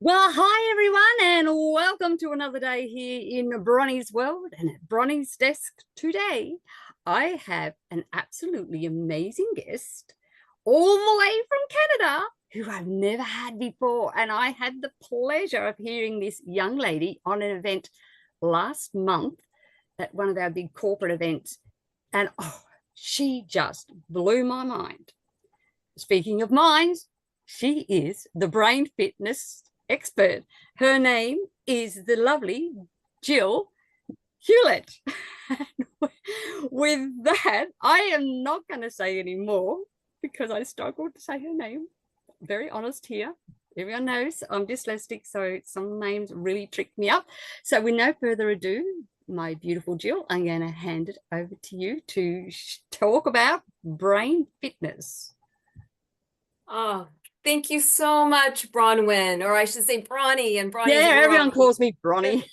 Well, hi everyone, and welcome to another day here in Bronie's world. And at Bronie's desk today, I have an absolutely amazing guest all the way from Canada who I've never had before. And I had the pleasure of hearing this young lady on an event last month at one of our big corporate events. And she just blew my mind. Speaking of minds, she is the brain fitness expert. Her name is the lovely Jill Hewlett. With that, I am not going to say any more because I struggled to say her name. I'm very honest here. Everyone knows I'm dyslexic, so some names really trick me up. So with no further ado, my beautiful Jill, I'm going to hand it over to you to talk about brain fitness. Oh, thank you so much, Bronwyn, or I should say Bronie and Bronie's Yeah, world. everyone calls me Bronie.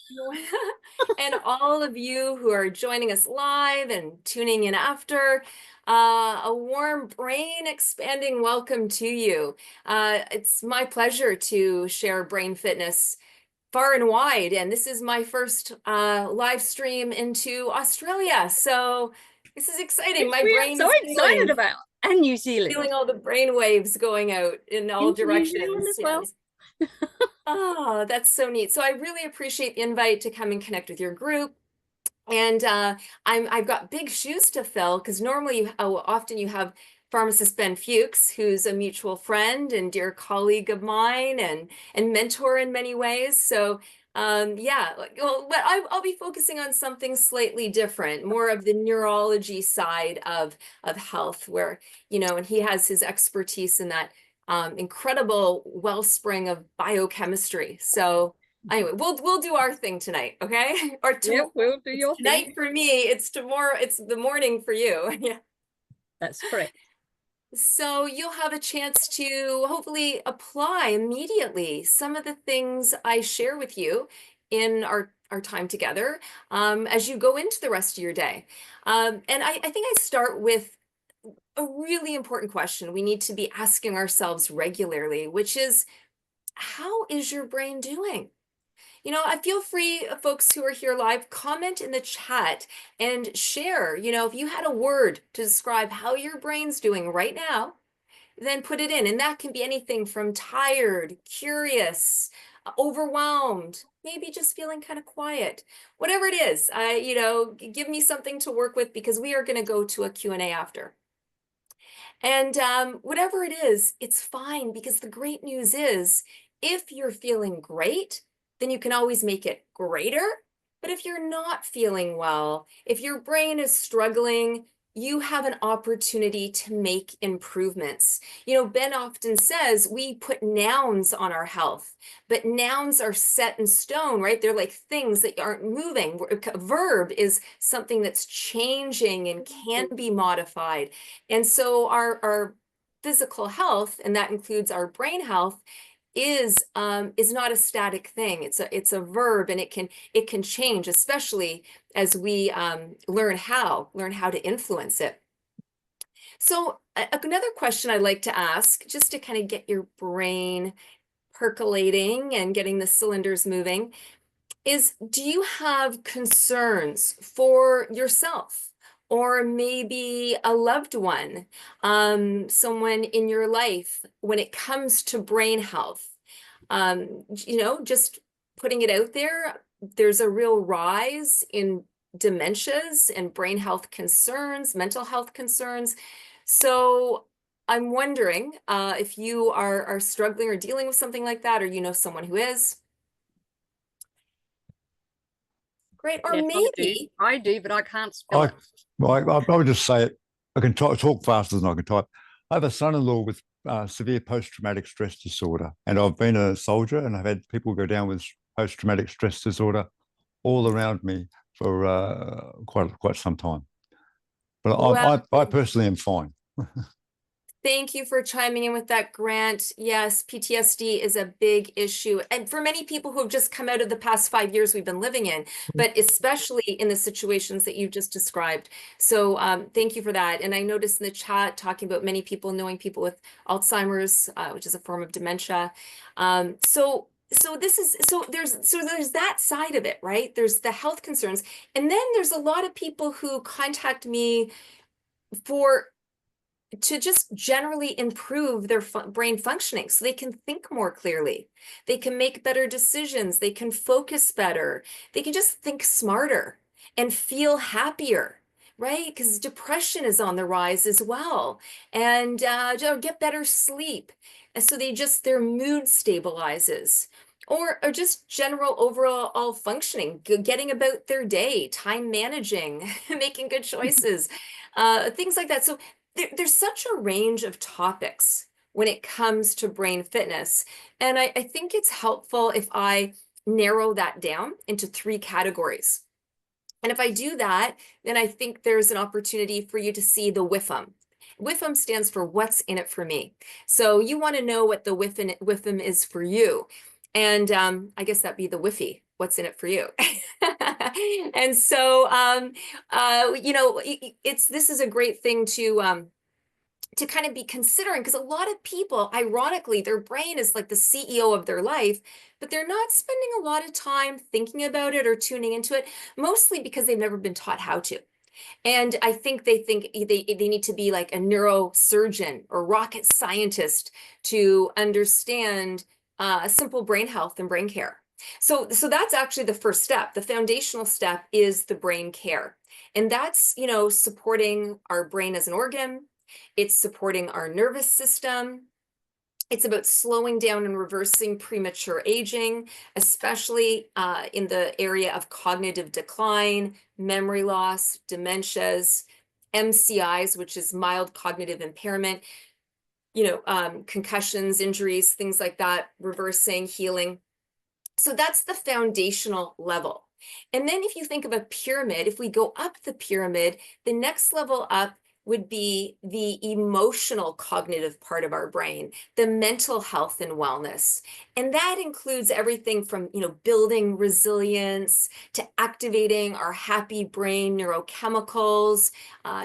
And all of you who are joining us live and tuning in after, a warm brain expanding welcome to you. It's my pleasure to share brain fitness far and wide, and this is my first live stream into Australia, so this is exciting. My We are brain so is excited about. And New Zealand. feeling all the brain waves going out in all Into New Zealand directions. as well. Yes. Oh, that's so neat. So I really appreciate the invite to come and connect with your group. And I've got big shoes to fill because normally often you have pharmacist Ben Fuchs, who's a mutual friend and dear colleague of mine and mentor in many ways. So yeah, well, but I'll be focusing on something slightly different, more of the neurology side of health, where, and he has his expertise in that incredible wellspring of biochemistry. So anyway, we'll do our thing tonight, okay? Or Yeah, we'll do your tonight thing. for me, it's tomorrow, it's the morning for you. Yeah. That's correct. So you'll have a chance to hopefully apply immediately some of the things I share with you in our time together as you go into the rest of your day. And I think I start with a really important question we need to be asking ourselves regularly, which is, how is your brain doing? I feel free, folks who are here live, comment in the chat and share. If you had a word to describe how your brain's doing right now, then put it in. And that can be anything from tired, curious, overwhelmed, maybe just feeling kind of quiet. Whatever it is, give me something to work with because we are going to go to a Q&A after. And whatever it is, it's fine because the great news is if you're feeling great, then you can always make it greater. But if you're not feeling well, if your brain is struggling, you have an opportunity to make improvements. Ben often says we put nouns on our health, but nouns are set in stone, right? They're like things that aren't moving. A verb is something that's changing and can be modified. And so our physical health, and that includes our brain health, is not a static thing. It's a verb, and it can change, especially as we learn how to influence it. So another question I'd like to ask, just to kind of get your brain percolating and getting the cylinders moving, is, do you have concerns for yourself? Or maybe a loved one, someone in your life when it comes to brain health. Just putting it out there, there's a real rise in dementias and brain health concerns, mental health concerns. So I'm wondering if you are struggling or dealing with something like that, or someone who is. Great. Or Yes, maybe I do, but I can't spell it. I would just say it. I can talk faster than I can type. I have a son-in-law with severe post-traumatic stress disorder, and I've been a soldier, and I've had people go down with post-traumatic stress disorder all around me for quite some time. But I personally am fine. Thank you for chiming in with that, Grant. Yes, PTSD is a big issue. And for many people who have just come out of the past 5 years we've been living in, but especially in the situations that you've just described. So thank you for that. And I noticed in the chat talking about many people knowing people with Alzheimer's, which is a form of dementia. So there's that side of it, right? There's the health concerns, and then there's a lot of people who contact me for to just generally improve their brain functioning so they can think more clearly, they can make better decisions, they can focus better, they can just think smarter and feel happier, right? Because depression is on the rise as well, and get better sleep, and so their mood stabilizes, or just general overall functioning, getting about their day, time managing, making good choices, things like that. So there's such a range of topics when it comes to brain fitness. And I think it's helpful if I narrow that down into 3 categories. And if I do that, then I think there's an opportunity for you to see the WIFM. WIFM stands for what's in it for me. So you want to know what the WIFM is for you. And I guess that'd be the WIFI, what's in it for you. And so, this is a great thing to kind of be considering, because a lot of people, ironically, their brain is like the CEO of their life, but they're not spending a lot of time thinking about it or tuning into it, mostly because they've never been taught how to. And I think they need to be like a neurosurgeon or rocket scientist to understand simple brain health and brain care. So that's actually the first step. The foundational step is the brain care. And that's, supporting our brain as an organ. It's supporting our nervous system. It's about slowing down and reversing premature aging, especially in the area of cognitive decline, memory loss, dementias, MCIs, which is mild cognitive impairment, concussions, injuries, things like that, reversing, healing. So that's the foundational level. And then if you think of a pyramid, if we go up the pyramid, the next level up would be the emotional cognitive part of our brain, the mental health and wellness. And that includes everything from, building resilience to activating our happy brain neurochemicals,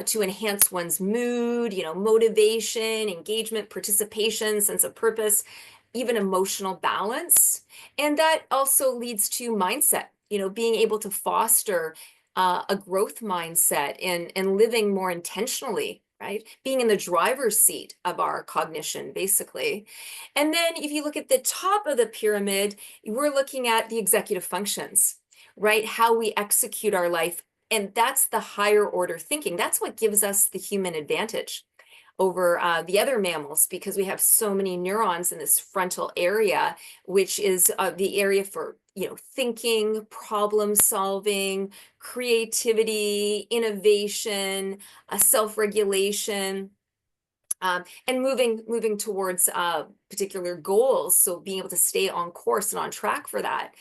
to enhance one's mood, motivation, engagement, participation, sense of purpose, even emotional balance. And that also leads to mindset, being able to foster a growth mindset and living more intentionally, right? Being in the driver's seat of our cognition, basically. And then if you look at the top of the pyramid, we're looking at the executive functions, right? How we execute our life. And that's the higher order thinking. That's what gives us the human advantage over the other mammals, because we have so many neurons in this frontal area, which is the area for thinking, problem solving, creativity, innovation, self-regulation, and moving towards particular goals. So being able to stay on course and on track for that.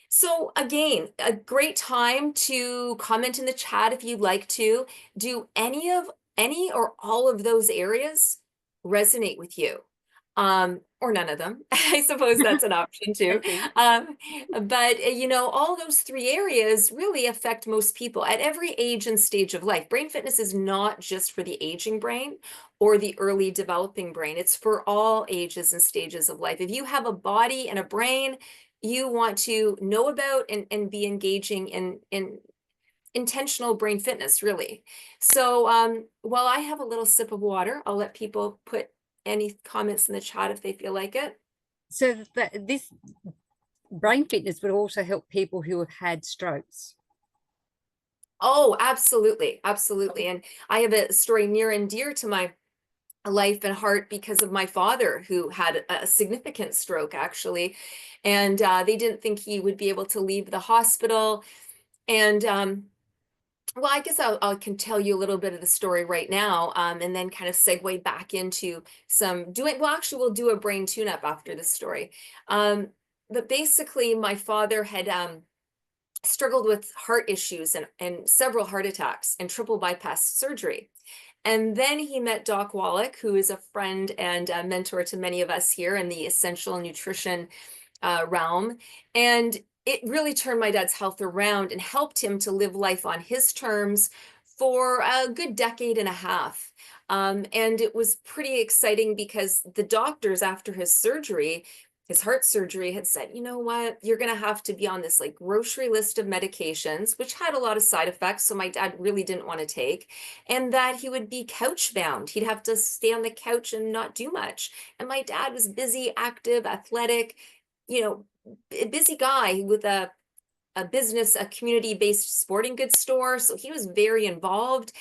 So again, a great time to comment in the chat if you'd like to. Do any or all of those areas resonate with you? Or none of them. I suppose that's an option too. But all those 3 areas really affect most people at every age and stage of life. Brain fitness is not just for the aging brain or the early developing brain. It's for all ages and stages of life. If you have a body and a brain you want to know about and be engaging in intentional brain fitness, really. So while I have a little sip of water, I'll let people put any comments in the chat if they feel like it. So this brain fitness would also help people who have had strokes. Oh, absolutely. Absolutely. And I have a story near and dear to my life and heart because of my father, who had a significant stroke, actually. And they didn't think he would be able to leave the hospital. And well, I guess I can tell you a little bit of the story right now, and then kind of segue back into actually we'll do a brain tune-up after this story. But basically my father had struggled with heart issues and several heart attacks and triple bypass surgery. And then he met Doc Wallach, who is a friend and a mentor to many of us here in the essential nutrition realm. And it really turned my dad's health around and helped him to live life on his terms for a good decade and a half. And it was pretty exciting because the doctors after his surgery his heart surgery had said, you know what, you're going to have to be on this like grocery list of medications, which had a lot of side effects. So my dad really didn't want to take, and that he would be couch bound. He'd have to stay on the couch and not do much. And my dad was busy, active, athletic, you know, a busy guy with a business, a community-based sporting goods store. So he was very involved.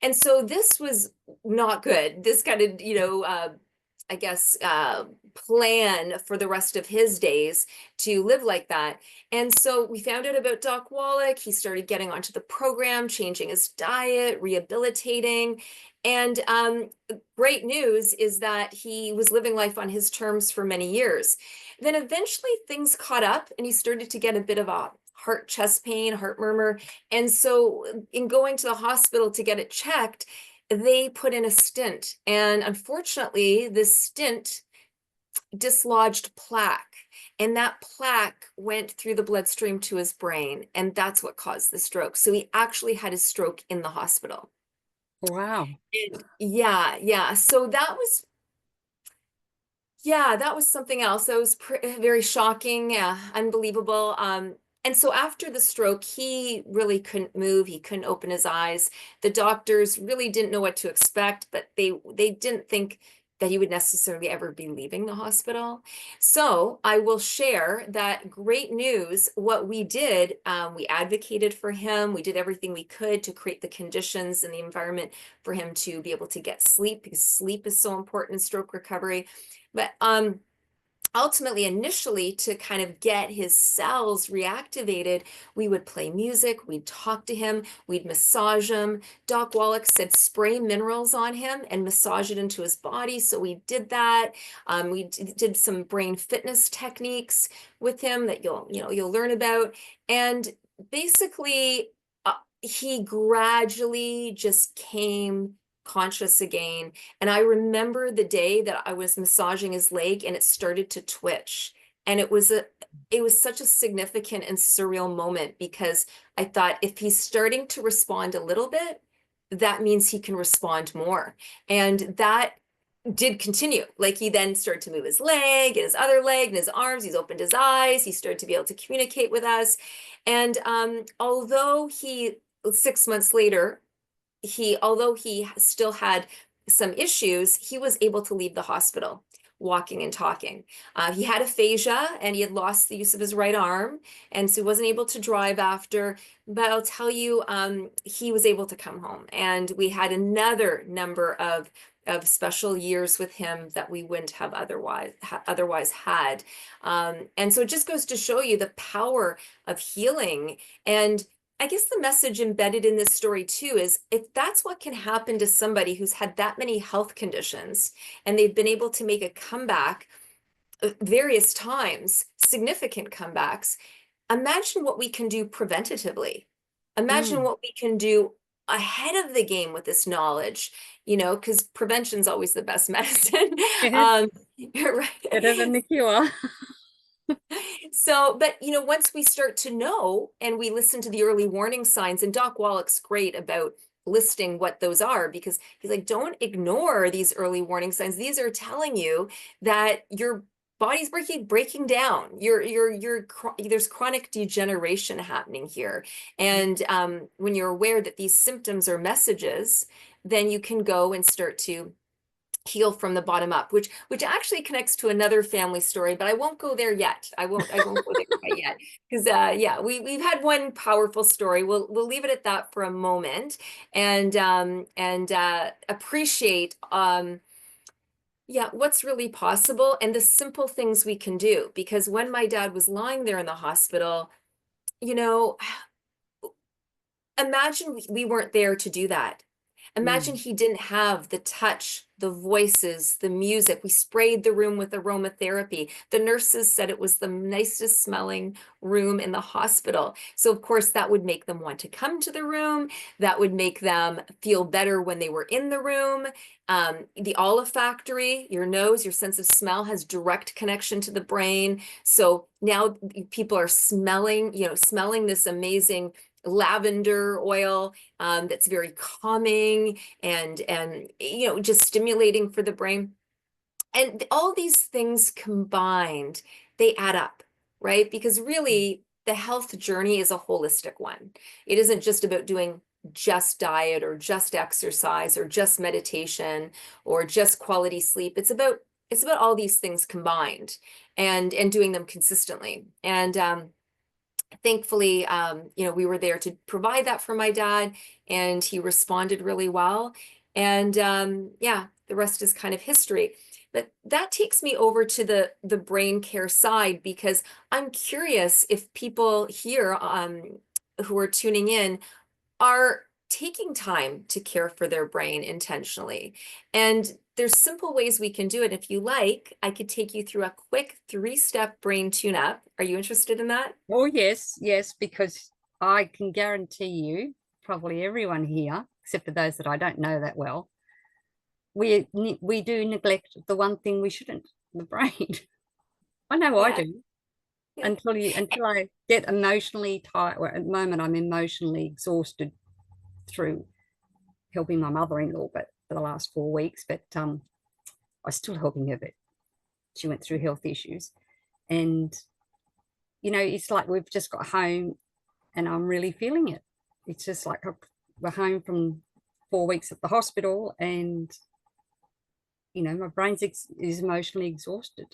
And so this was not good. This kind of, I guess, plan for the rest of his days to live like that. And so we found out about Doc Wallach. He started getting onto the program, changing his diet, rehabilitating. And great news is that he was living life on his terms for many years. Then eventually things caught up and he started to get a bit of a heart chest pain, heart murmur. And so in going to the hospital to get it checked, they put in a stent. And unfortunately, this stent dislodged plaque. And that plaque went through the bloodstream to his brain. And that's what caused the stroke. So he actually had his stroke in the hospital. Wow. And yeah. So that was something else. That was very shocking, unbelievable. And so after the stroke, he really couldn't move. He couldn't open his eyes. The doctors really didn't know what to expect, but they didn't think that he would necessarily ever be leaving the hospital. So I will share that great news. What we did, we advocated for him. We did everything we could to create the conditions and the environment for him to be able to get sleep, because sleep is so important in stroke recovery. But ultimately, initially, to kind of get his cells reactivated, we would play music, we'd talk to him, we'd massage him. Doc Wallach said spray minerals on him and massage it into his body. So we did that. We did some brain fitness techniques with him that you'll learn about. And basically, he gradually just came conscious again. And I remember the day that I was massaging his leg and it started to twitch. And it was such a significant and surreal moment, because I thought, if he's starting to respond a little bit, that means he can respond more. And that did continue. Like, he then started to move his leg and his other leg and his arms. He's opened his eyes. He started to be able to communicate with us. And although 6 months later, although he still had some issues, he was able to leave the hospital, walking and talking. He had aphasia and he had lost the use of his right arm, and so he wasn't able to drive after. But I'll tell you, he was able to come home, and we had another number of special years with him that we wouldn't have otherwise had. And so it just goes to show you the power of healing. And I guess the message embedded in this story too is, if that's what can happen to somebody who's had that many health conditions and they've been able to make a comeback various times, significant comebacks, imagine what we can do preventatively. Imagine what we can do ahead of the game with this knowledge, because prevention's always the best medicine. Right. Better than the cure. So, but once we start to know and we listen to the early warning signs, and Doc Wallach's great about listing what those are, because he's like, don't ignore these early warning signs. These are telling you that your body's breaking down. There's chronic degeneration happening here. And when you're aware that these symptoms are messages, then you can go and start to heal from the bottom up, which actually connects to another family story, but I won't go there yet. I won't go there quite yet, because we've had one powerful story. We'll leave it at that for a moment, and appreciate what's really possible and the simple things we can do. Because when my dad was lying there in the hospital, imagine we weren't there to do that. Imagine he didn't have the touch, the voices, the music. We sprayed the room with aromatherapy. The nurses said it was the nicest smelling room in the hospital. So of course that would make them want to come to the room. That would make them feel better when they were in the room. The olfactory, your nose, your sense of smell has direct connection to the brain. So now people are smelling this amazing lavender oil that's very calming and just stimulating for the brain. And all these things combined, they add up, right? Because really, the health journey is a holistic one. It isn't just about doing just diet or just exercise or just meditation or just quality sleep. It's about all these things combined and doing them consistently. And thankfully, we were there to provide that for my dad, and he responded really well. And yeah, the rest is kind of history. But that takes me over to the brain care side, because I'm curious if people here who are tuning in are taking time to care for their brain intentionally. And there's simple ways we can do it. If you like, I could take you through a quick 3-step brain tune-up. Are you interested in that? Oh, yes, yes, because I can guarantee you, probably everyone here, except for those that I don't know that well, we do neglect the one thing we shouldn't, the brain. I know I Yeah. do. Yeah. Until I get emotionally tired. Well, at the moment, I'm emotionally exhausted through helping my mother-in-law, but for the last 4 weeks. But I'm still helping her, but she went through health issues, and it's like we've just got home, and I'm really feeling it. It's just like we're home from 4 weeks at the hospital, and my brain's is emotionally exhausted.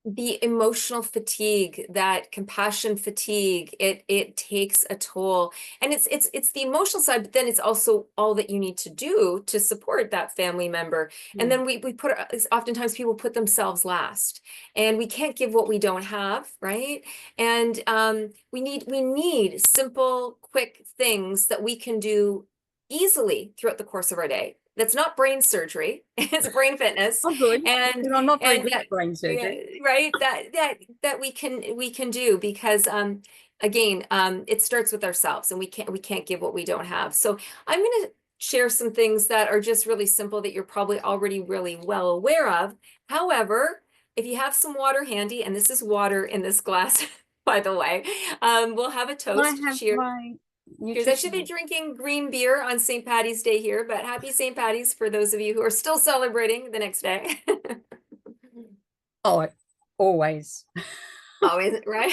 The emotional fatigue, that compassion fatigue, it takes a toll. And it's the emotional side, but then it's also all that you need to do to support that family member. And then we oftentimes people put themselves last, and we can't give what we don't have, right? And we need simple, quick things that we can do easily throughout the course of our day. That's not brain surgery, it's brain fitness. I'm good. And I'm not very good that, at brain surgery. yeah, right, that we can do, because again, it starts with ourselves, and we can't give what we don't have. So I'm going to share some things that are just really simple that you're probably already really well aware of. However, if you have some water handy, and this is water in this glass, by the way, we'll have a toast. I have Cheers. my Cheers. I should be drinking green beer on St. Patty's Day here, but happy St. Patty's for those of you who are still celebrating the next day. Oh, always. Always, right?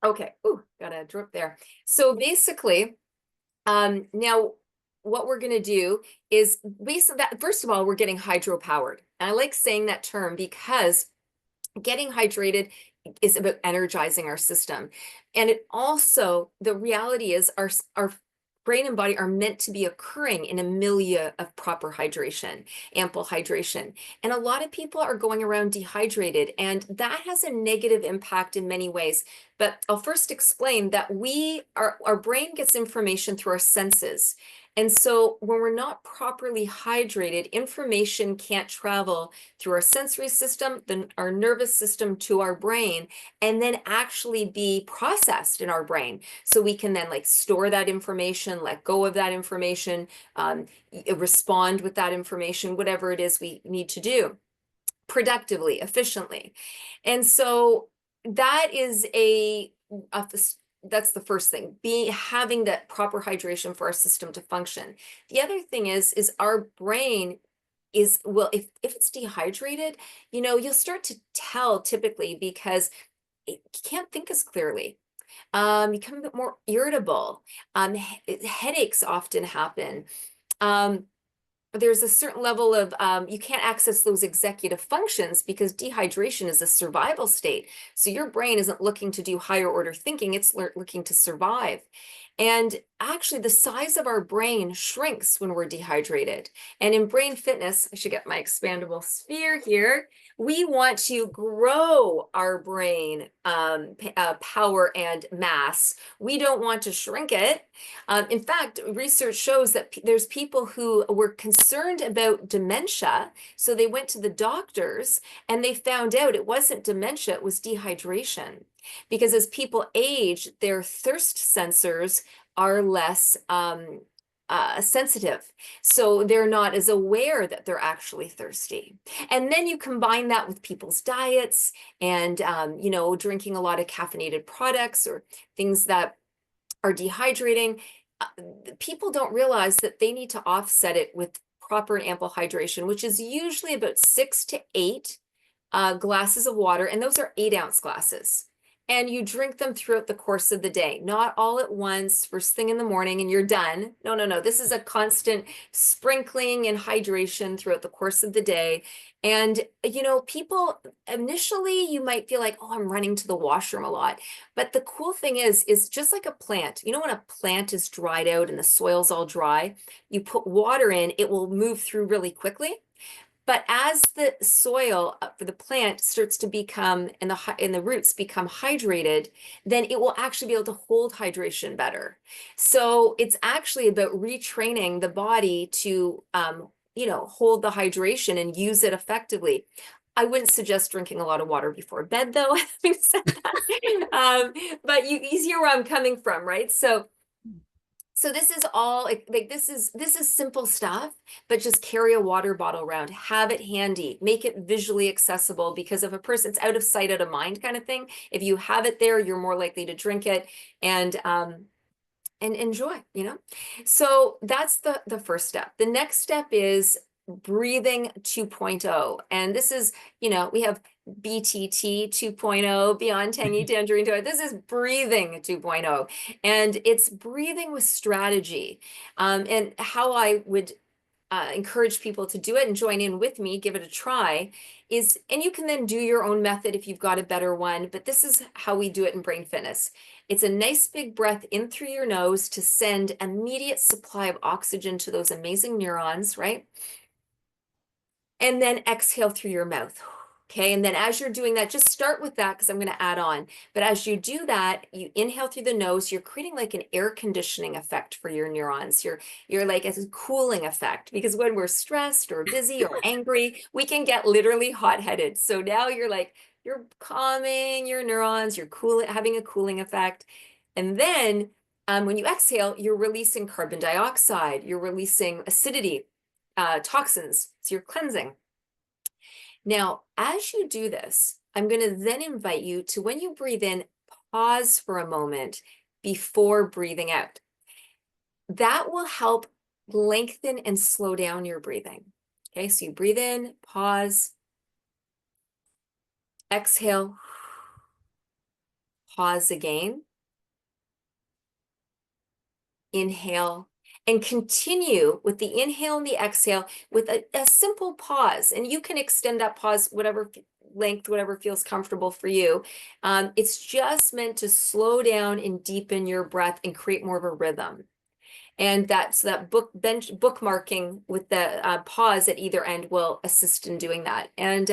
Okay. Ooh, got a drip there. So basically, now what we're going to do is basically that, first of all, we're getting hydropowered. And I like saying that term because getting hydrated is about energizing our system. And it also, the reality is our brain and body are meant to be occurring in a milieu of proper hydration, ample hydration. And a lot of people are going around dehydrated, and that has a negative impact in many ways. But I'll first explain that our brain gets information through our senses. And so when we're not properly hydrated, information can't travel through our sensory system, our nervous system, to our brain, and then actually be processed in our brain. So we can then store that information, let go of that information, respond with that information, whatever it is we need to do productively, efficiently. And so that is that's the first thing, having that proper hydration for our system to function. The other thing is our brain is, well, if it's dehydrated, you'll start to tell typically, because you can't think as clearly. You become a bit more irritable. Headaches often happen. There's a certain level of you can't access those executive functions because dehydration is a survival state. So your brain isn't looking to do higher order thinking, it's looking to survive. And actually, the size of our brain shrinks when we're dehydrated. And in brain fitness, I should get my expandable sphere here. We want to grow our brain power and mass. We don't want to shrink it. In fact, research shows that there's people who were concerned about dementia. So they went to the doctors, and they found out it wasn't dementia, it was dehydration. Because as people age, their thirst sensors are less sensitive. So they're not as aware that they're actually thirsty. And then you combine that with people's diets and, drinking a lot of caffeinated products or things that are dehydrating. people don't realize that they need to offset it with proper and ample hydration, which is usually about 6 to 8 glasses of water, and those are 8-ounce glasses. And you drink them throughout the course of the day, not all at once, first thing in the morning, and you're done. No, no, no. This is a constant sprinkling and hydration throughout the course of the day. And, you know, people initially, you might feel like, oh, I'm running to the washroom a lot. But the cool thing is just like a plant, you know, when a plant is dried out and the soil's all dry, you put water in, it will move through really quickly. But as the soil for the plant starts to become, and the roots become hydrated, then it will actually be able to hold hydration better. So it's actually about retraining the body to, you know, hold the hydration and use it effectively. I wouldn't suggest drinking a lot of water before bed, though, having said that. But you hear where I'm coming from, right? So this is all like this is simple stuff, but just carry a water bottle around, have it handy, make it visually accessible, because if a person's out of sight, out of mind kind of thing, if you have it there, you're more likely to drink it and enjoy, you know? So that's the first step. The next step is breathing 2.0. And this is, you know, we have BTT 2.0, Beyond Tangy Tangerine Toy. This is breathing 2.0. And it's breathing with strategy. And how I would encourage people to do it and join in with me, give it a try, is, and you can then do your own method if you've got a better one, but this is how we do it in Brain Fitness. It's a nice big breath in through your nose to send immediate supply of oxygen to those amazing neurons, right? And then exhale through your mouth. Okay, and then as you're doing that, just start with that because I'm going to add on. But as you do that, you inhale through the nose, you're creating like an air conditioning effect for your neurons. You're like a cooling effect, because when we're stressed or busy or angry, we can get literally hot-headed. So now you're calming your neurons, you're cooling, having a cooling effect. And then when you exhale, you're releasing carbon dioxide, you're releasing acidity, toxins, so you're cleansing. Now, as you do this, I'm going to then invite you to, when you breathe in, pause for a moment before breathing out. That will help lengthen and slow down your breathing. Okay, so you breathe in, pause, exhale, pause again, inhale, and continue with the inhale and the exhale with a simple pause. And you can extend that pause whatever length, whatever feels comfortable for you. It's just meant to slow down and deepen your breath and create more of a rhythm. And that bookmarking with the pause at either end will assist in doing that. And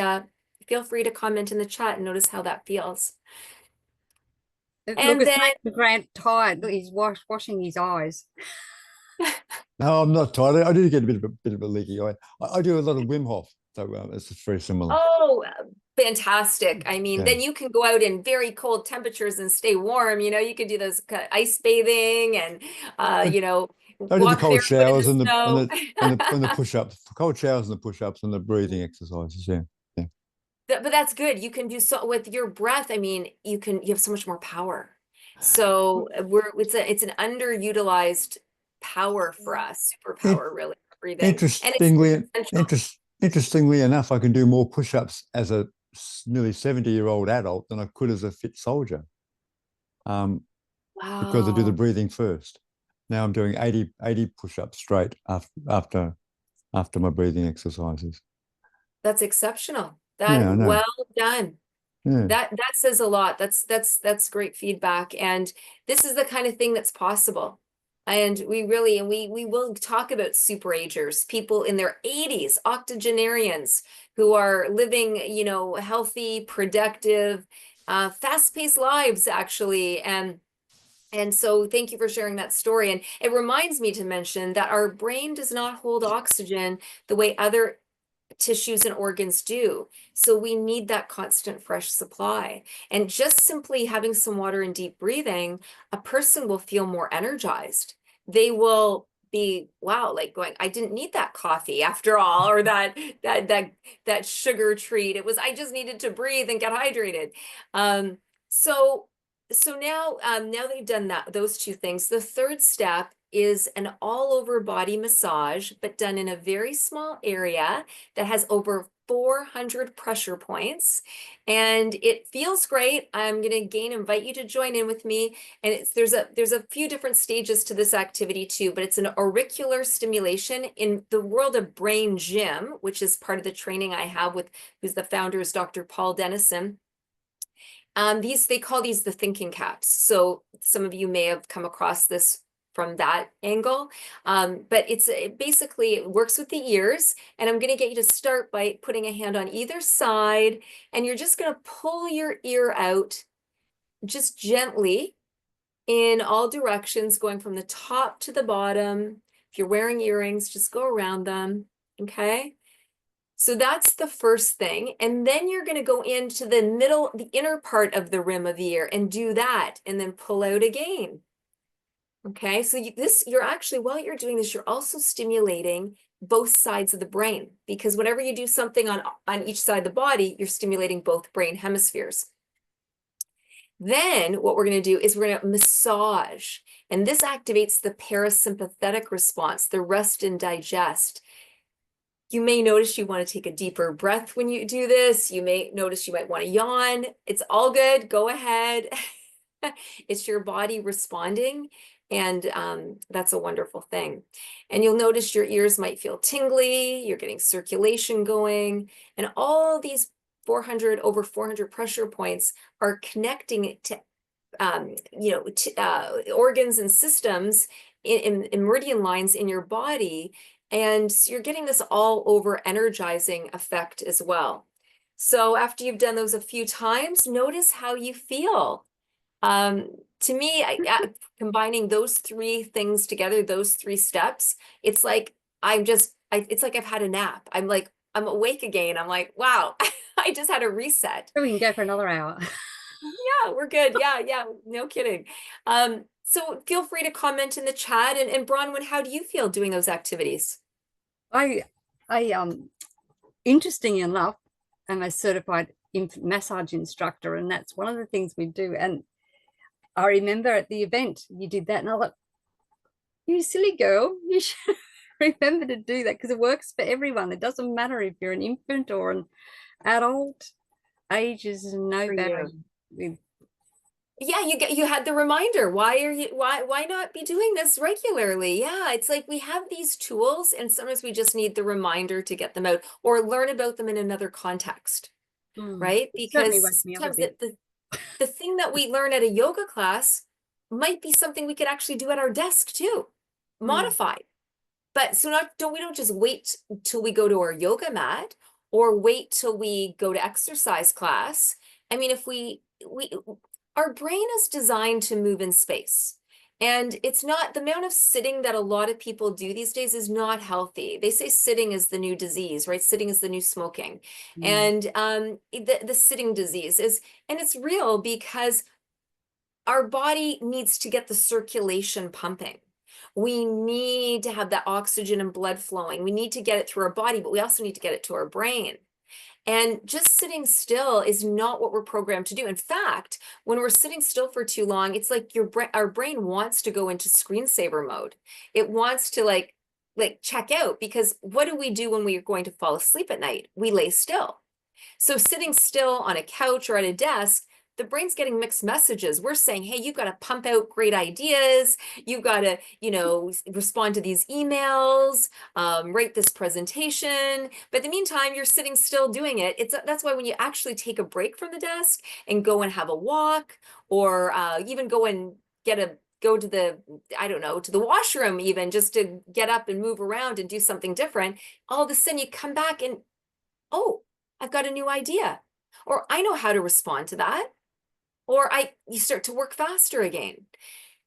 feel free to comment in the chat and notice how that feels. Look, And it's then making Grant tired. Look, he's washing his eyes. No, I'm not tired. I do get a bit of a leaky eye. I do a lot of Wim Hof, so it's just very similar. oh, fantastic. I mean, Yeah. then you can go out in very cold temperatures and stay warm. You know, you could do those ice bathing and, you know, I do the walk cold barefoot in showers the and snow. the push-ups, cold showers and the push-ups and the breathing exercises. Yeah. But that's good. You can do so with your breath. I mean, you have so much more power. So it's an underutilized power for us, superpower, really, breathing. And it's essential. Interestingly enough, I can do more push-ups as a nearly 70-year-old adult than I could as a fit soldier, because I do the Wow. breathing first. Now I'm doing 80 push-ups straight after my breathing exercises. That's exceptional. Yeah, I know. Well done. Yeah. That says a lot. That's great feedback. And this is the kind of thing that's possible. And we will talk about super agers, people in their 80s, octogenarians who are living, you know, healthy, productive, fast-paced lives, actually. And so thank you for sharing that story. And it reminds me to mention that our brain does not hold oxygen the way other tissues and organs do. So we need that constant fresh supply. And just simply having some water and deep breathing, a person will feel more energized. They will be, wow, like going, I didn't need that coffee after all, or that sugar treat. I just needed to breathe and get hydrated. So so now, now that you've done those two things, the third step is an all over body massage, but done in a very small area that has over 400 pressure points, and it feels great. I'm going to again invite you to join in with me. And there's a few different stages to this activity too, but it's an auricular stimulation in the world of brain gym, which is part of the training I have with who's the founder is Dr. Paul Dennison. They call these the thinking caps. So some of you may have come across this from that angle, but it basically works with the ears. And I'm going to get you to start by putting a hand on either side, and you're just going to pull your ear out just gently in all directions, going from the top to the bottom. If you're wearing earrings, just go around them. Okay. So that's the first thing. And then you're going to go into the middle, the inner part of the rim of the ear and do that, and then pull out again. Okay, so you're actually, while you're doing this, you're also stimulating both sides of the brain, because whenever you do something on each side of the body, you're stimulating both brain hemispheres. Then what we're going to do is we're going to massage, and this activates the parasympathetic response, the rest and digest. You may notice you want to take a deeper breath when you do this. You may notice you might want to yawn. It's all good. Go ahead. It's your body responding. And that's a wonderful thing. And you'll notice your ears might feel tingly. You're getting circulation going. And all these over 400 pressure points are connecting to, organs and systems in meridian lines in your body. And so you're getting this all over energizing effect as well. So after you've done those a few times, notice how you feel. To me, combining those three things together, those three steps, it's like it's like I've had a nap. I'm awake again. I'm like, wow, I just had a reset. So we can go for another hour. Yeah, we're good. Yeah, no kidding. So feel free to comment in the chat. And Bronwyn, how do you feel doing those activities? I interesting enough, I'm a certified massage instructor, and that's one of the things we do. And I remember at the event you did that, and I thought, you silly girl, you should remember to do that, because it works for everyone. It doesn't matter if you're an infant or an adult. Age is no barrier. Yeah, you had the reminder. Why not be doing this regularly? Yeah, it's like we have these tools, and sometimes we just need the reminder to get them out or learn about them in another context, right? Because sometimes the thing that we learn at a yoga class might be something we could actually do at our desk too, modified. But so we don't just wait till we go to our yoga mat or wait till we go to exercise class. I mean, if our brain is designed to move in space. And it's not, the amount of sitting that a lot of people do these days is not healthy. They say sitting is the new disease, right? Sitting is the new smoking. And the sitting disease is, and it's real because our body needs to get the circulation pumping. We need to have that oxygen and blood flowing. We need to get it through our body, but we also need to get it to our brain. And just sitting still is not what we're programmed to do. In fact, when we're sitting still for too long, it's like our brain wants to go into screensaver mode. It wants to like check out, because what do we do when we are going to fall asleep at night? We lay still. So sitting still on a couch or at a desk, the brain's getting mixed messages. We're saying, hey, you've got to pump out great ideas. You've got to, respond to these emails, write this presentation. But in the meantime, you're sitting still doing it. That's why when you actually take a break from the desk and go and have a walk, or even go and go to the, to the washroom, even just to get up and move around and do something different, all of a sudden you come back and, oh, I've got a new idea, or I know how to respond to that. Or you start to work faster again.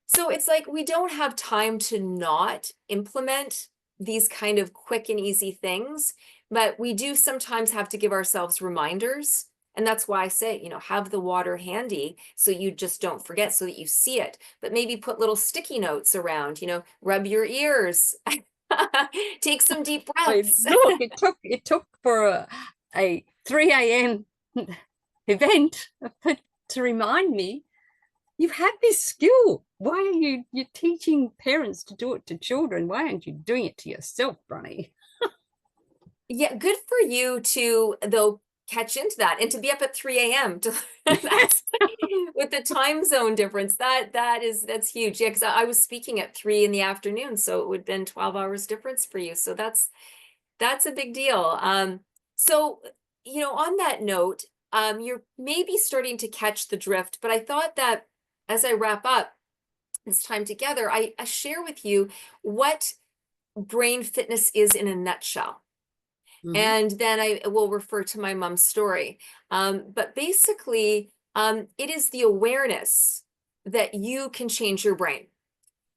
So it's like we don't have time to not implement these kind of quick and easy things, but we do sometimes have to give ourselves reminders. And that's why I say, have the water handy so you just don't forget, so that you see it. But maybe put little sticky notes around, rub your ears, take some deep breaths. Look, it took for a 3 a.m. event to remind me You have this skill. Why are you're teaching parents to do it to children? Why aren't you doing it to yourself, Bronie? Yeah, good for you to though catch into that and to be up at 3 a.m. to that's with the time zone difference. That's huge. Yeah, because I was speaking at 3 in the afternoon, so it would have been 12 hours difference for you. So that's a big deal. So on that note, you're maybe starting to catch the drift, but I thought that as I wrap up this time together, I share with you what brain fitness is in a nutshell. And then I will refer to my mom's story. But basically, it is the awareness that you can change your brain,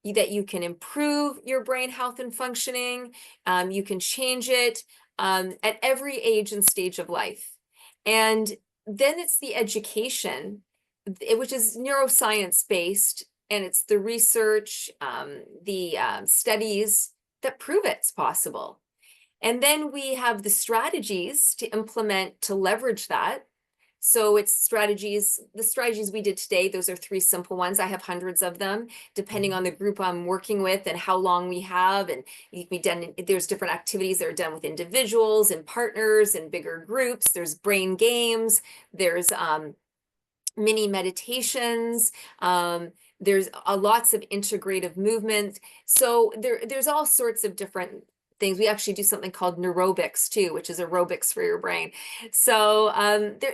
that you can improve your brain health and functioning. You can change it at every age and stage of life. And then it's the education, which is neuroscience based, and it's the research, the studies that prove it's possible. And then we have the strategies to implement to leverage that. So it's strategies, the strategies we did today, those are 3 simple ones. I have hundreds of them, depending on the group I'm working with and how long we have. And you can be done, there's different activities that are done with individuals and partners and bigger groups. There's brain games, there's mini meditations, there's lots of integrative movement. So there's all sorts of different things. We actually do something called neurobics too, which is aerobics for your brain. So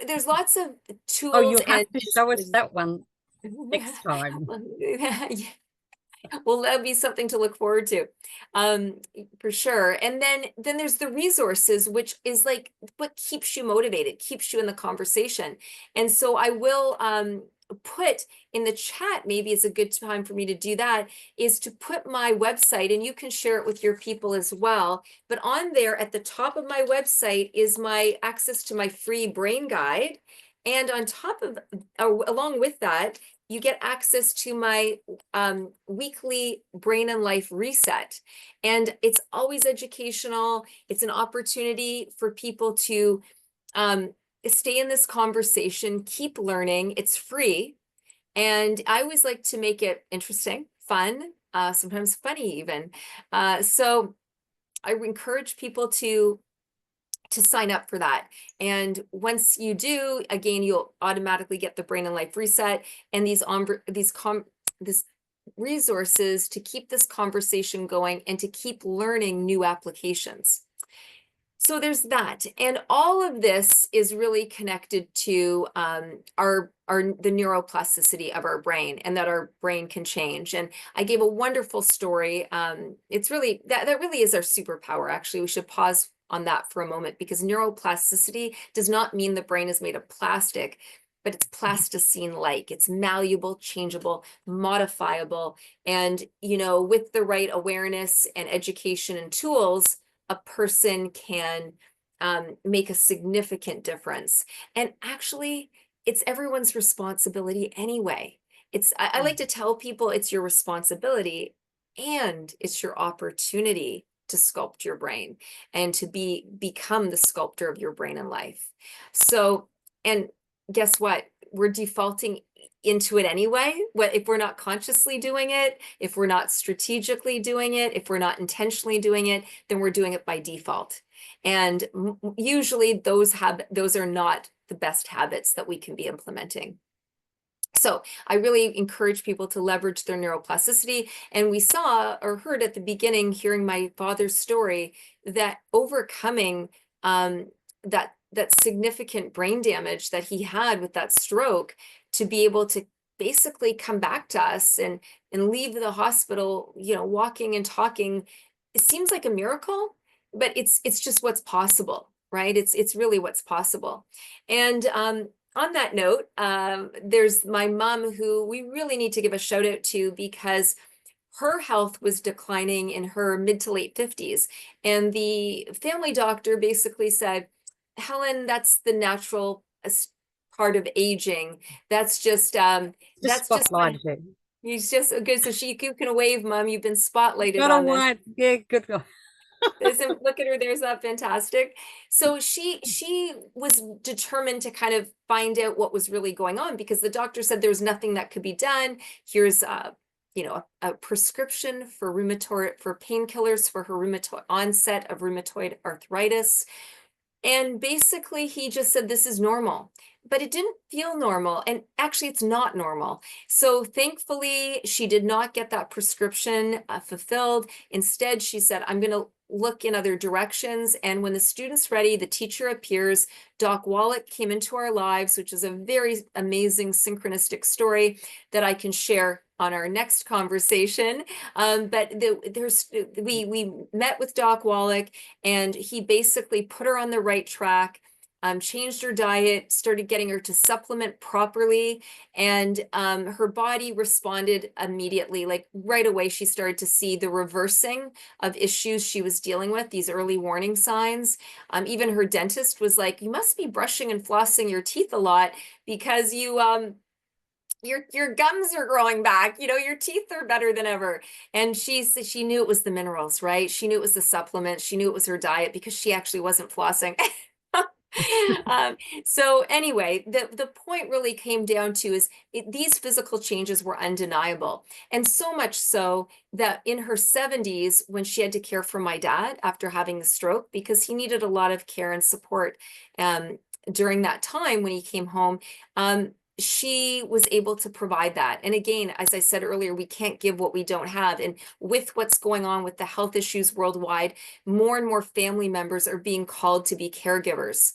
there's lots of tools. Oh, you'll have to show us that one next time. Yeah. Well, that'll be something to look forward to, for sure. And then there's the resources, which is like what keeps you motivated, keeps you in the conversation. And so I will put in the chat, maybe it's a good time for me to do that, is to put my website, and you can share it with your people as well. But on there at the top of my website is my access to my free brain guide. And on top of, along with that, you get access to my weekly brain and life reset. And it's always educational. It's an opportunity for people to stay in this conversation, keep learning. It's free. And I always like to make it interesting, fun, sometimes funny even. So I encourage people to sign up for that. And once you do, again, you'll automatically get the brain and life reset and these resources to keep this conversation going and to keep learning new applications. So there's that. And all of this is really connected to the neuroplasticity of our brain, and that our brain can change. And I gave a wonderful story. It's really, that really is our superpower. Actually, we should pause on that for a moment, because neuroplasticity does not mean the brain is made of plastic, but it's plasticine-like. It's malleable, changeable, modifiable. And, with the right awareness and education and tools, a person can make a significant difference. And actually, it's everyone's responsibility anyway. I like to tell people it's your responsibility and it's your opportunity to sculpt your brain and to become the sculptor of your brain and life. So, and guess what? We're defaulting into it anyway. If we're not consciously doing it, if we're not strategically doing it, if we're not intentionally doing it, then we're doing it by default. And usually those are not the best habits that we can be implementing. So I really encourage people to leverage their neuroplasticity. And we saw or heard at the beginning, hearing my father's story, that overcoming that significant brain damage that he had with that stroke, to be able to basically come back to us and leave the hospital, walking and talking, it seems like a miracle, but it's just what's possible, right? It's really what's possible. And on that note, there's my mom, who we really need to give a shout out to, because her health was declining in her mid to late 50s. And the family doctor basically said, Helen, that's the natural part of aging. That's just he's just good. So you can wave, Mom, you've been spotlighted Got on a this. white, yeah, good. Look at her, there's that, fantastic. So she was determined to kind of find out what was really going on, because the doctor said there's nothing that could be done. Here's a prescription for painkillers for her onset of rheumatoid arthritis. And basically he just said, this is normal. But it didn't feel normal. And actually, it's not normal. So thankfully, she did not get that prescription fulfilled. Instead, she said, I'm going to look in other directions. And when the student's ready, the teacher appears. Doc Wallach came into our lives, which is a very amazing synchronistic story that I can share on our next conversation. But we met with Doc Wallach, and he basically put her on the right track. Changed her diet, started getting her to supplement properly, and her body responded immediately. Like right away, she started to see the reversing of issues she was dealing with, these early warning signs. Even her dentist was like, you must be brushing and flossing your teeth a lot, because your gums are growing back, your teeth are better than ever. And she knew it was the minerals, right? She knew it was the supplements. She knew it was her diet, because she actually wasn't flossing. So anyway, the point really came down to is these physical changes were undeniable. And so much so that in her 70s, when she had to care for my dad after having the stroke, because he needed a lot of care and support during that time when he came home, she was able to provide that. And again, as I said earlier, we can't give what we don't have. And with what's going on with the health issues worldwide, more and more family members are being called to be caregivers.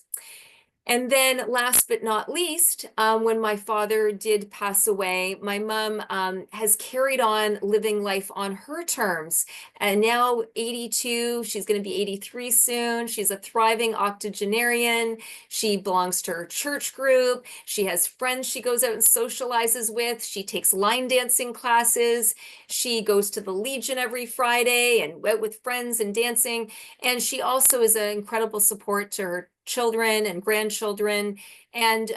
And then last but not least, when my father did pass away, my mom has carried on living life on her terms. And now 82, she's going to be 83 soon. She's a thriving octogenarian. She belongs to her church group. She has friends she goes out and socializes with. She takes line dancing classes. She goes to the Legion every Friday and out with friends and dancing. And she also is an incredible support to her children and grandchildren, and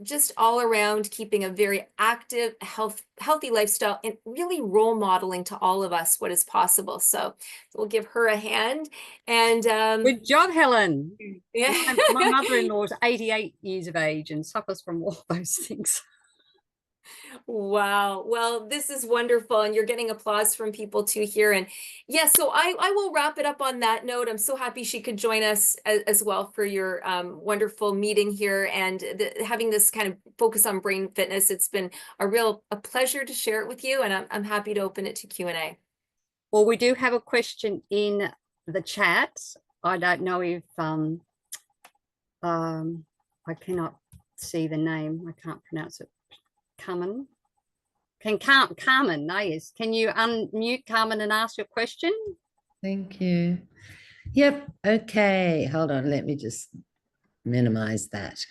just all around keeping a very active, healthy lifestyle, and really role modeling to all of us what is possible. So we'll give her a hand. And good job, Helen. Yeah. My mother-in-law is 88 years of age and suffers from all those things. Wow. Well, this is wonderful. And you're getting applause from people too here. And yeah, so I will wrap it up on that note. I'm so happy she could join us as well for your wonderful meeting here, and having this kind of focus on brain fitness. It's been a pleasure to share it with you, and I'm happy to open it to Q&A. Well, we do have a question in the chat. I don't know if I cannot see the name. I can't pronounce it. Carmen. Carmen, yes. Can you unmute, Carmen, and ask your question? Thank you. Yep. Okay. Hold on. Let me just minimize that.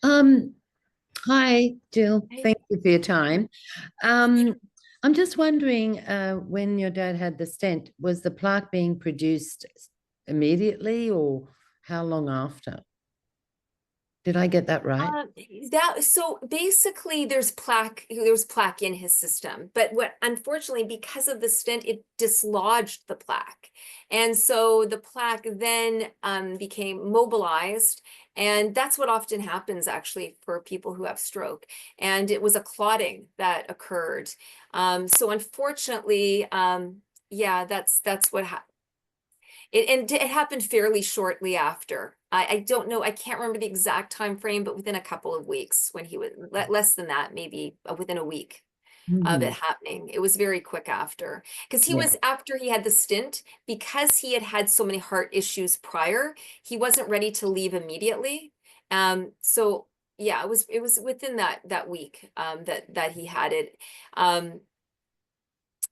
Hi, Jill. Thank you for your time. I'm just wondering, when your dad had the stent, was the plaque being produced immediately, or how long after? Did I get that right? So basically there's plaque in his system, but unfortunately, because of the stent, it dislodged the plaque. And so the plaque then became mobilized. And that's what often happens actually for people who have stroke. And it was a clotting that occurred. So unfortunately, yeah, that's what happened. It happened fairly shortly after. I don't know, I can't remember the exact time frame, but within a couple of weeks, when he was less than that, maybe within a week of it happening. It was very quick after, because he was, after he had the stint, because he had so many heart issues prior, he wasn't ready to leave immediately. So yeah, it was within that week that he had it.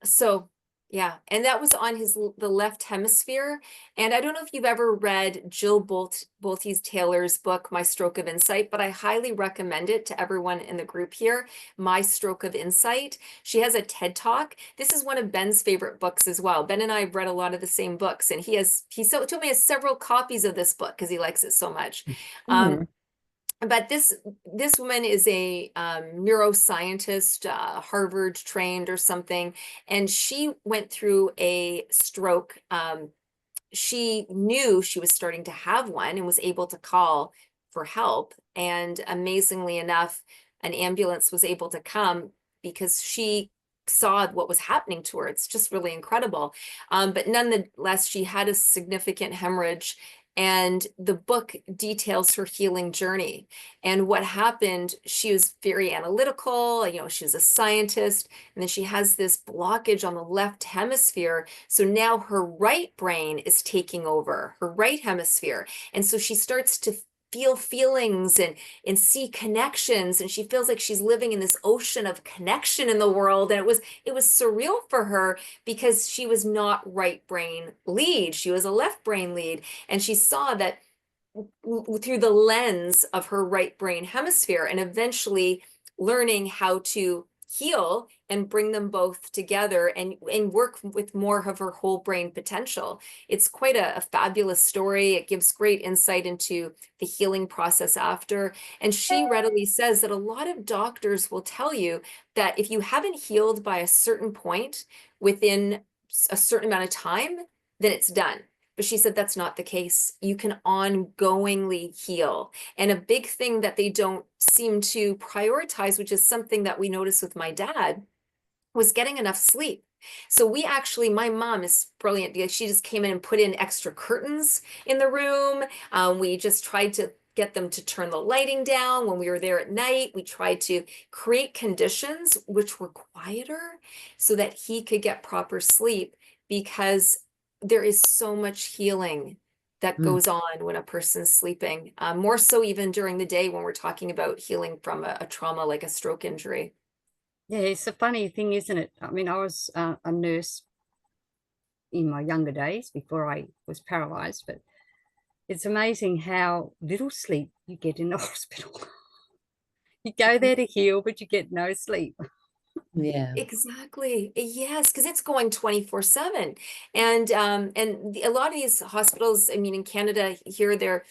So yeah, and that was on the left hemisphere. And I don't know if you've ever read Jill Bolte Taylor's book, My Stroke of Insight, but I highly recommend it to everyone in the group here, My Stroke of Insight. She has a TED Talk. This is one of Ben's favorite books as well. Ben and I have read a lot of the same books, and he told me he has several copies of this book because he likes it so much. But this woman is a neuroscientist, Harvard trained or something, and she went through a stroke she knew she was starting to have one and was able to call for help. And amazingly enough, an ambulance was able to come because she saw what was happening to her. It's just really incredible. But nonetheless, she had a significant hemorrhage, and the book details her healing journey. And what happened, she was very analytical, you know, she was a scientist, and then she has this blockage on the left hemisphere. So now her right brain is taking over, her right hemisphere. And so she starts to feel feelings and see connections, and she feels like she's living in this ocean of connection in the world. And it was surreal for her because she was not right brain lead, she was a left brain lead, and she saw that through the lens of her right brain hemisphere, and eventually learning how to heal and bring them both together and work with more of her whole brain potential. It's quite a fabulous story. It gives great insight into the healing process after. And she readily says that a lot of doctors will tell you that if you haven't healed by a certain point within a certain amount of time, then it's done. But she said that's not the case. You can ongoingly heal. And a big thing that they don't seem to prioritize, which is something that we noticed with my dad, was getting enough sleep. So we actually, my mom is brilliant. She just came in and put in extra curtains in the room. We just tried to get them to turn the lighting down when we were there at night. We tried to create conditions which were quieter so that he could get proper sleep, because there is so much healing that goes on when a person's sleeping, more so even during the day when we're talking about healing from a trauma like a stroke injury. Yeah, it's a funny thing, isn't it? I mean, I was a nurse in my younger days before I was paralyzed, but it's amazing how little sleep you get in the hospital. You go there to heal, but you get no sleep. Yeah. Exactly. Yes, because it's going 24/7. And a lot of these hospitals, I mean, in Canada here, they're,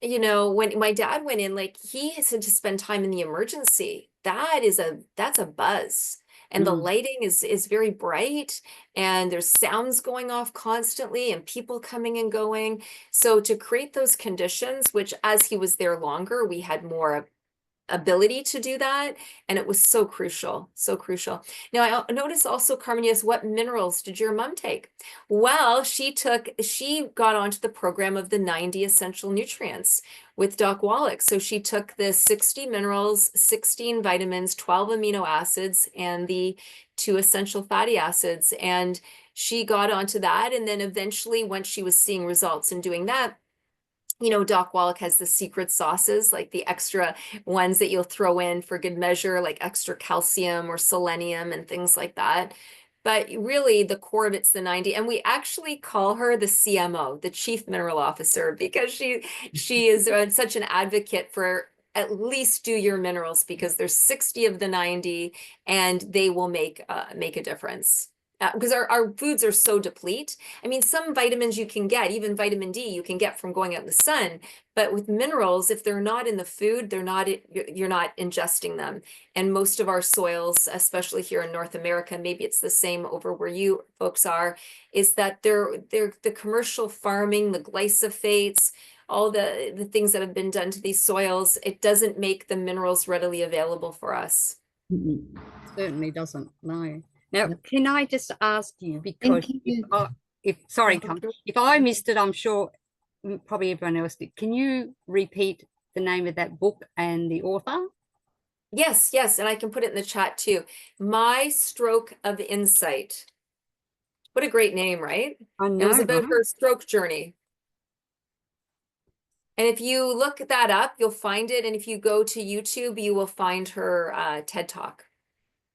you know, when my dad went in, like, he had to spend time in the emergency. That's a buzz. And the lighting is very bright, and there's sounds going off constantly and people coming and going. So to create those conditions, which as he was there longer, we had more ability to do that, and it was so crucial, so crucial. Now I noticed also, Carmen, yes, what minerals did your mom take? Well, she got onto the program of the 90 essential nutrients with Doc Wallach. So she took the 60 minerals, 16 vitamins, 12 amino acids, and the 2 essential fatty acids, and she got onto that. And then eventually, once she was seeing results in doing that, you know, Doc Wallach has the secret sauces, like the extra ones that you'll throw in for good measure, like extra calcium or selenium and things like that. But really, the core of it's the 90. And we actually call her the CMO, the Chief Mineral Officer, because she is such an advocate for at least do your minerals, because there's 60 of the 90 and they will make a difference. Because our foods are so deplete. I mean, some vitamins you can get, even vitamin D, you can get from going out in the sun. But with minerals, if they're not in the food, you're not ingesting them. And most of our soils, especially here in North America, maybe it's the same over where you folks are, is that they're the commercial farming, the glyphosates, all the things that have been done to these soils, it doesn't make the minerals readily available for us. Certainly doesn't, no. Now, can I just ask you, because if I missed it, I'm sure probably everyone else did. Can you repeat the name of that book and the author? Yes, and I can put it in the chat too. My Stroke of Insight. What a great name, right? I know, it was about right? her stroke journey. And if you look that up, you'll find it. And if you go to YouTube, you will find her TED Talk.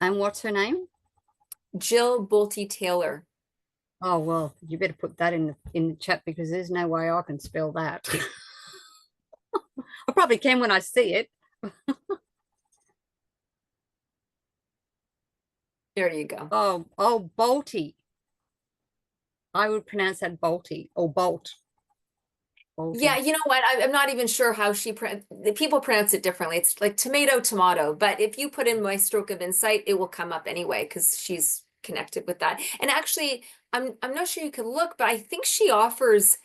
And what's her name? Jill Bolte Taylor. Oh, well, you better put that in the chat, because there's no way I can spell that. I probably can when I see it. There you go. Oh, Bolte. I would pronounce that Bolte or Bolt. Bolte. Yeah, you know what? I'm not even sure how people pronounce it differently. It's like tomato, but if you put in My Stroke of Insight, it will come up anyway, because she's connected with that. And actually, I'm not sure you can look, but I think she offers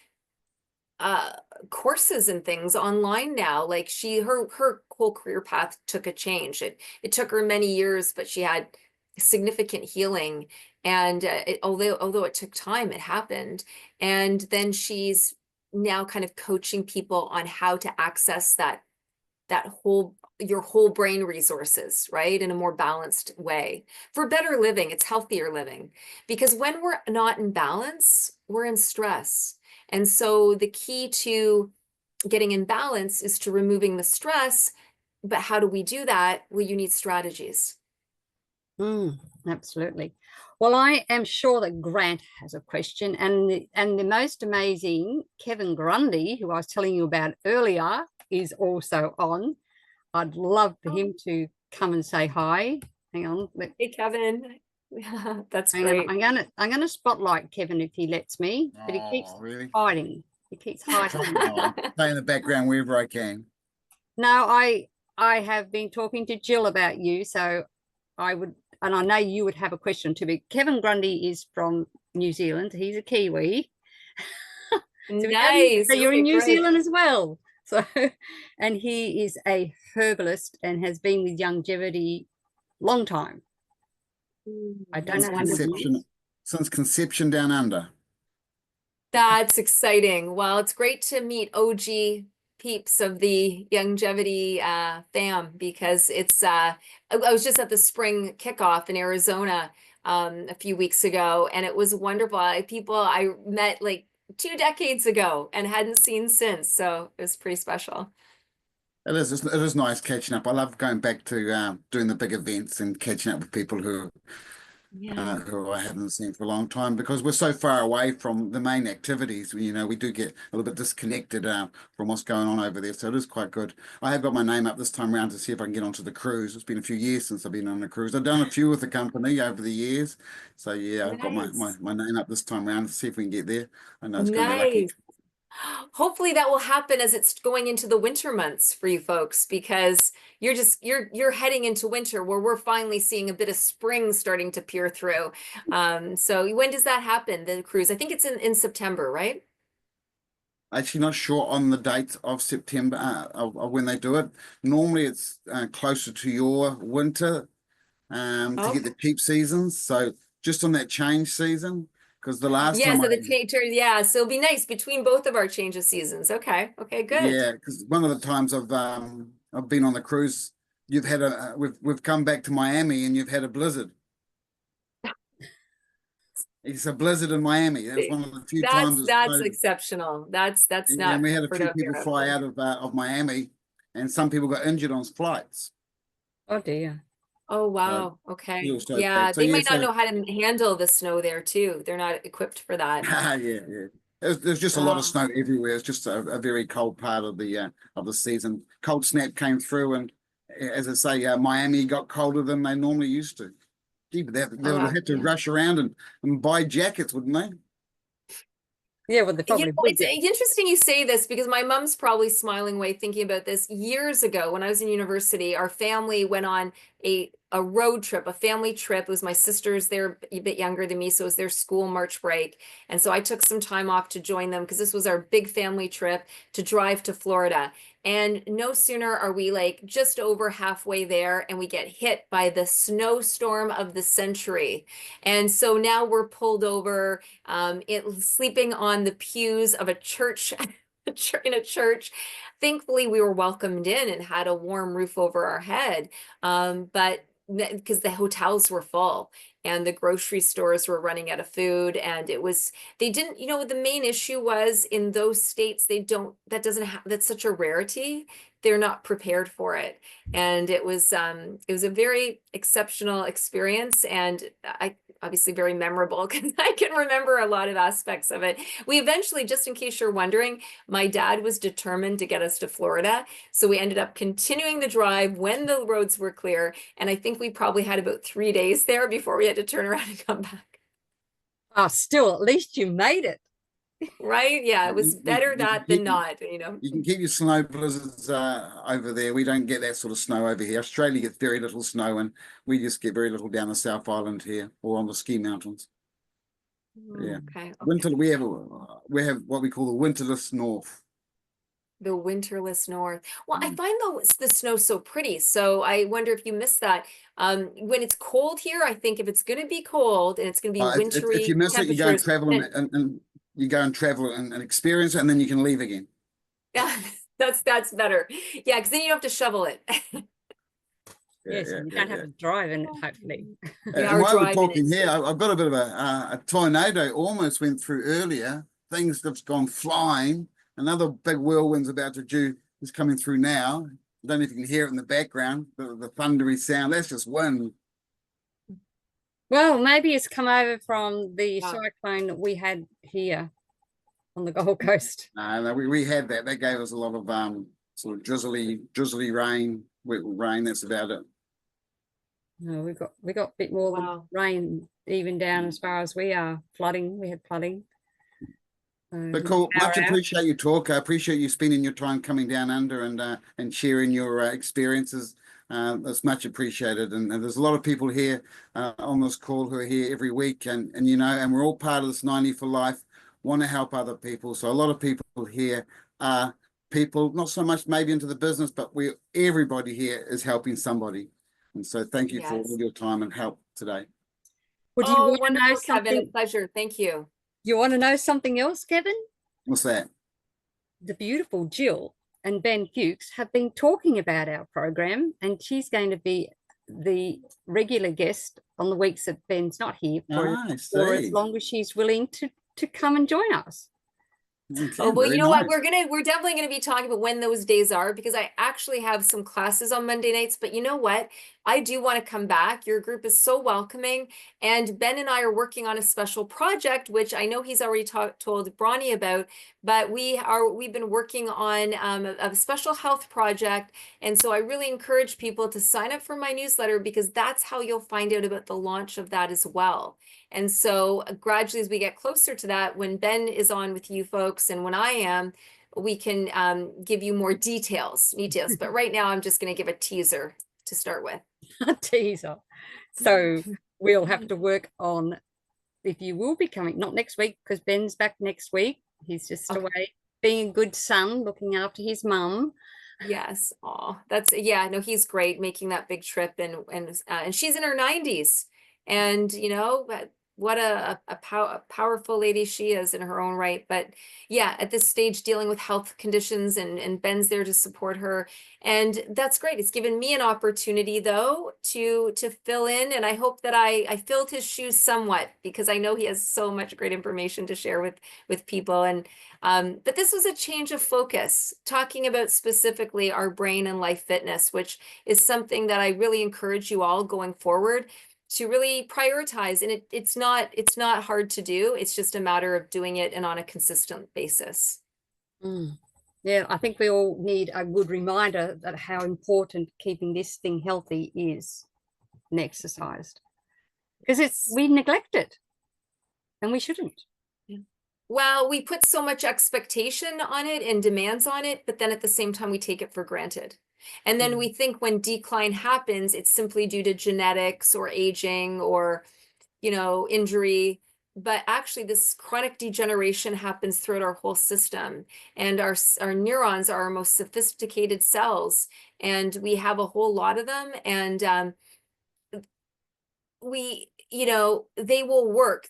courses and things online now. Like her whole career path took a change. It took her many years, but she had significant healing. And although it took time, it happened. And then she's now kind of coaching people on how to access your whole brain resources, right? In a more balanced way for better living. It's healthier living, because when we're not in balance, we're in stress. And so the key to getting in balance is to removing the stress. But how do we do that? Well, you need strategies. Absolutely. Well, I am sure that Grant has a question, and the most amazing Kevin Grundy, who I was telling you about earlier, is also on. I'd love for him to come and say hi. Hang on. Hey, Kevin. That's Hang great. on. I'm gonna spotlight Kevin if he lets me, but he keeps hiding. He keeps hiding. Play in the background wherever I can. No, I have been talking to Jill about you, so I would, and I know you would have a question too. But Kevin Grundy is from New Zealand. He's a Kiwi. Nice. So you're in Okay, New great. Zealand as well. So, and he is a herbalist and has been with Longevity long time. I don't know how to Since conception down under. That's exciting. Well, it's great to meet OG peeps of the Longevity fam, because it's I was just at the spring kickoff in Arizona a few weeks ago, and it was wonderful. People I met like 2 decades ago and hadn't seen since, so it was pretty special. It is nice catching up. I love going back to doing the big events and catching up with people who I haven't seen for a long time, because we're so far away from the main activities. We do get a little bit disconnected from what's going on over there. So it is quite good. I have got my name up this time around to see if I can get onto the cruise. It's been a few years since I've been on a cruise. I've done a few with the company over the years. So yeah, I've got my name up this time around to see if we can get there. I know it's going to be lucky. Hopefully that will happen as it's going into the winter months for you folks, because you're heading into winter where we're finally seeing a bit of spring starting to peer through. So when does that happen, the cruise? I think it's in September, right? Actually not sure on the date of September of when they do it. Normally it's closer to your winter to get the cheap seasons. So just on that change season. Because the last time so the change, so it'll be nice between both of our change of seasons. Okay, good. Yeah, because one of the times I've been on the cruise, you've had we've come back to Miami and you've had a blizzard. It's a blizzard in Miami. That's one of the few times. That's exceptional. That's not. And we had a few people fly out of Miami, and some people got injured on flights. Oh dear. Oh, wow. Okay. So Yeah, they might not know how to handle the snow there too. They're not equipped for that. Yeah. There's just a lot of snow everywhere. It's just a very cold part of the season. Cold snap came through, and as I say, Miami got colder than they normally used to. Gee, but they would have had to rush around and buy jackets, wouldn't they? Yeah, well, it's interesting you say this, because my mom's probably smiling away thinking about this. Years ago, when I was in university, our family went on a road trip, a family trip. It was my sisters, they're a bit younger than me, so it was their school March break. And so I took some time off to join them, because this was our big family trip to drive to Florida. And no sooner are we like just over halfway there, and we get hit by the snowstorm of the century. And so now we're pulled over, sleeping on the pews of a church, in a church. Thankfully, we were welcomed in and had a warm roof over our head. But because the hotels were full and the grocery stores were running out of food, and they didn't, the main issue was in those states, that's such a rarity. They're not prepared for it. And it was a very exceptional experience, and obviously very memorable, because I can remember a lot of aspects of it. We eventually, just in case you're wondering, my dad was determined to get us to Florida. So we ended up continuing the drive when the roads were clear. And I think we probably had about 3 days there before we had to turn around and come back. Oh, still, at least you made it. Right? Yeah, it was better that than not, You can keep your snow blizzards over there. We don't get that sort of snow over here. Australia gets very little snow, and we just get very little down the South Island here or on the ski mountains. Yeah. Okay. Winter, we have what we call the winterless north. The winterless north. Well, I find the snow so pretty. So I wonder if you miss that. When it's cold here, I think if it's going to be cold and it's going to be wintry if you miss it, you go and temperatures, travel and you go and travel and experience it, and then you can leave again. yeah, that's better. Yeah, because then you don't have to shovel it. Yes, you don't have to drive in it, hopefully. Yeah, And or while we're driving talking it. here, I've got a bit of a tornado almost went through earlier. Things have gone flying. Another big whirlwind's about to do is coming through now. I don't know if you can hear it in the background, the thundery sound. That's just wind. Well, maybe it's come over from the Wow. cyclone that we had here on the Gold Coast. No, we had that. That gave us a lot of sort of drizzly rain, wet rain. That's about it. No, we got a bit more Wow. than rain, even down as far as we are. Flooding, we had flooding. But cool, much power out. appreciate your talk. I appreciate you spending your time coming down under and sharing your experiences. That's much appreciated. And there's a lot of people here on this call who are here every week, and and we're all part of this 90 for life. Want to help other people. So a lot of people here are people not so much maybe into the business, but everybody here is helping somebody. And so thank you for all your time and help today. Would you want to know wonderful, Kevin. A something? pleasure. Thank you. You want to know something else, Kevin? What's that? The beautiful Jill and Ben Fuchs have been talking about our program, and she's going to be the regular guest on the weeks that Ben's not here for as long as she's willing to come and join us. Okay, oh, well, you know nice. what? We're definitely gonna be talking about when those days are, because I actually have some classes on Monday nights. But you know what? I do want to come back. Your group is so welcoming, and Ben and I are working on a special project, which I know he's already told Bronie about. But we've been working on a special health project, and so I really encourage people to sign up for my newsletter, because that's how you'll find out about the launch of that as well. And so gradually, as we get closer to that, when Ben is on with you folks and when I am, we can give you more details. But right now, I'm just going to give a teaser to start with. A teaser. So we'll have to work on if you will be coming, not next week, because Ben's back next week. He's just away being a good son, looking after his mum. Yes. Oh, no, he's great, making that big trip, and she's in her 90s, and what a powerful lady she is in her own right. But yeah, at this stage, dealing with health conditions, and Ben's there to support her, and that's great. It's given me an opportunity though to fill in, and I hope that I filled his shoes somewhat, because I know he has so much great information to share with people. And but this was a change of focus, talking about specifically our brain and life fitness, which is something that I really encourage you all going forward to really prioritize. And it's not hard to do. It's just a matter of doing it and on a consistent basis. Yeah, I think we all need a good reminder that how important keeping this thing healthy is and exercised, because we neglect it and we shouldn't. Well, we put so much expectation on it and demands on it, but then at the same time, we take it for granted. And then we think when decline happens, it's simply due to genetics or aging or, injury. But actually, this chronic degeneration happens throughout our whole system. And our neurons are our most sophisticated cells. And we have a whole lot of them. And they will work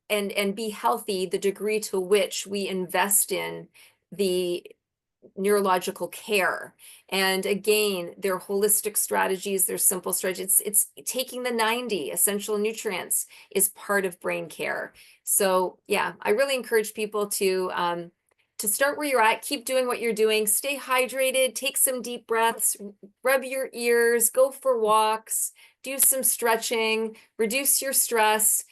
and be healthy the degree to which we invest in the neurological care. And again, they're holistic strategies, they're simple strategies. It's taking the 90 essential nutrients is part of brain care. So yeah, I really encourage people to start where you're at, keep doing what you're doing, stay hydrated, take some deep breaths, rub your ears, go for walks, do some stretching, reduce your stress,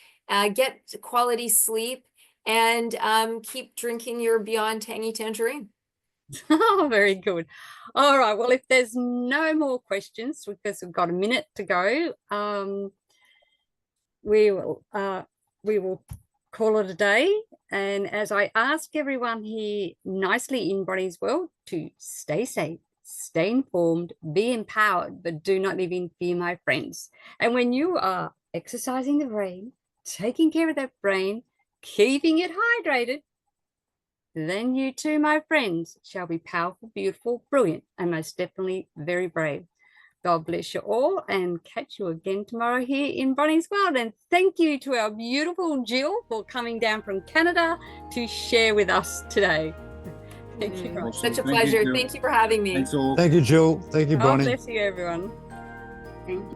get quality sleep, and keep drinking your Beyond Tangy Tangerine. Oh, very good. All right. Well, if there's no more questions, because we've got a minute to go, we will call it a day. And as I ask everyone here nicely in Bronie's World to stay safe, stay informed, be empowered, but do not live in fear, my friends. And when you are exercising the brain, taking care of that brain, keeping it hydrated, then you too, my friends, shall be powerful, beautiful, brilliant, and most definitely very brave. God bless you all, and catch you again tomorrow here in Bronie's World. And thank you to our beautiful Jill for coming down from Canada to share with us today. Thank you. Awesome. Such a Thank you, pleasure. Jill. Thank you for having me. Thanks all. Thank you, Jill. Thank you, God Bronie. bless you, everyone. Thank you.